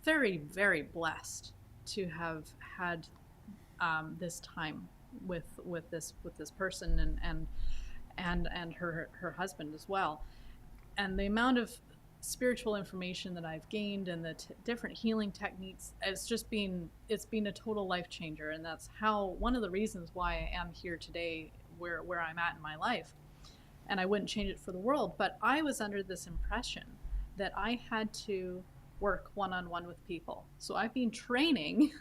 very, very blessed to have had this time with this person and her husband as well. And the amount of spiritual information that I've gained and the different healing techniques, it's been a total life changer. And that's one of the reasons why I am here today where I'm at in my life. And I wouldn't change it for the world. But I was under this impression that I had to work one-on-one with people. So I've been training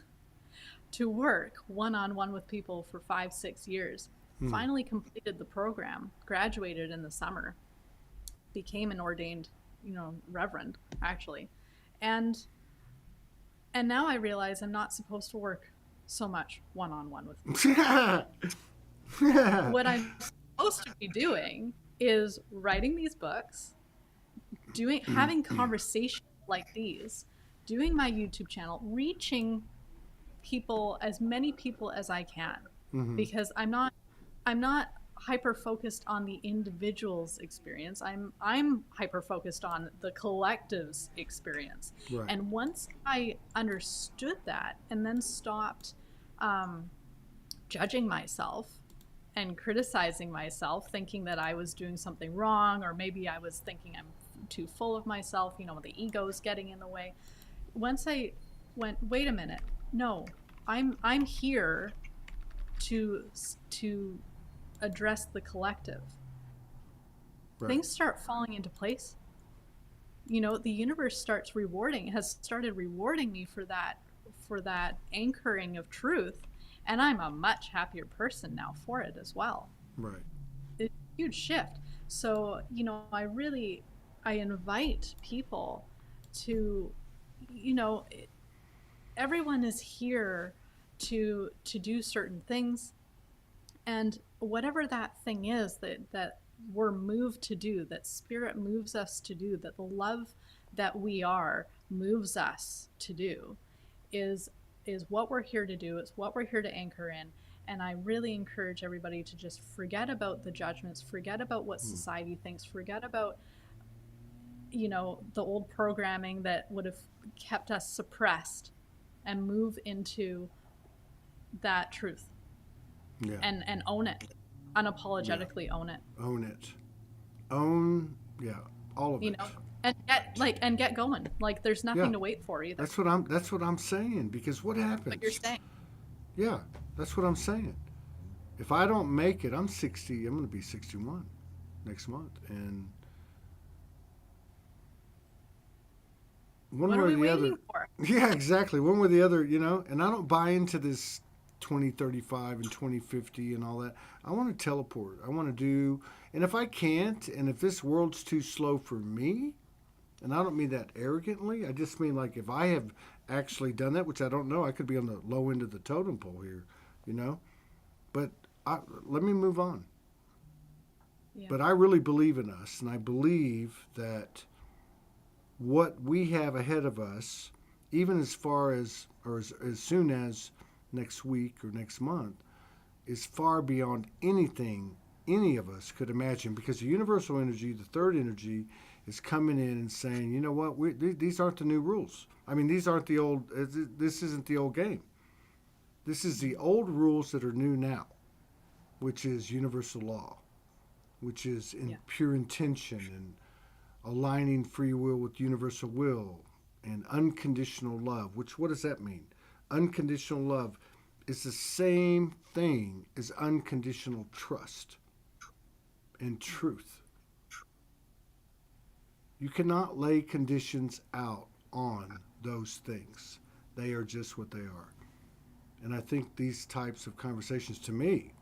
to work one-on-one with people for 5-6 years. Finally completed the program, graduated in the summer, became an ordained reverend, actually. And now I realize I'm not supposed to work so much one-on-one with people. What I'm supposed to be doing is writing these books, having conversations like these, doing my YouTube channel, reaching people, as many people as I can, because I'm not hyper focused on the individual's experience. I'm hyper focused on the collective's experience. Right. And once I understood that and then stopped judging myself and criticizing myself, thinking that I was doing something wrong, or maybe I was thinking I'm too full of myself, the ego's getting in the way. Once I went, wait a minute, no, I'm here to address the collective. Right. Things start falling into place. The universe has started rewarding me for that anchoring of truth, and I'm a much happier person now for it as well. Right. It's a huge shift. So, I invite people to, everyone is here to do certain things, and whatever that thing is that we're moved to do, that spirit moves us to do, that the love that we are moves us to do, is what we're here to do. It's what we're here to anchor in. And I really encourage everybody to just forget about the judgments, forget about what society thinks, forget about the old programming that would have kept us suppressed, and move into that truth. Yeah. And own it. Unapologetically own it. Own it. Yeah, all of it. And get going. Like, there's nothing to wait for either. That's what I'm saying, because what happens? But you're saying. Yeah, that's what I'm saying. If I don't make it, I'm 60. I'm going to be 61 next month, and one What are way we or the waiting other. for? Yeah, exactly. One way or the other, and I don't buy into this 2035 and 2050 and all that. I want to teleport. I want to do, and if I can't, and if this world's too slow for me, and I don't mean that arrogantly, I just mean, like, if I have actually done that, which I don't know, I could be on the low end of the totem pole here, but let me move on. Yeah. But I really believe in us, and I believe that what we have ahead of us, even as far as, or as soon as next week or next month, is far beyond anything any of us could imagine, because the universal energy, the third energy, is coming in and saying, you know what, these aren't the new rules. I mean, these aren't the old, this isn't the old game. This is the old rules that are new now, which is universal law, which is in pure intention, and aligning free will with universal will, and unconditional love, which, what does that mean? Unconditional love is the same thing as unconditional trust and truth. You cannot lay conditions out on those things. They are just what they are. And I think these types of conversations, to me,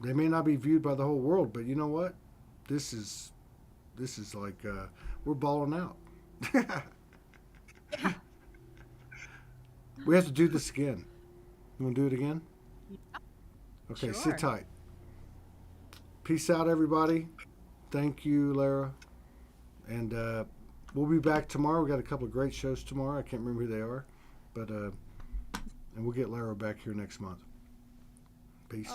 they may not be viewed by the whole world, but you know what? This is like, we're balling out. We have to do this again. You want to do it again? Yeah. Okay, Sure. Sit tight. Peace out, everybody. Thank you, Lara. And we'll be back tomorrow. We got a couple of great shows tomorrow. I can't remember who they are, but and we'll get Lara back here next month. Peace.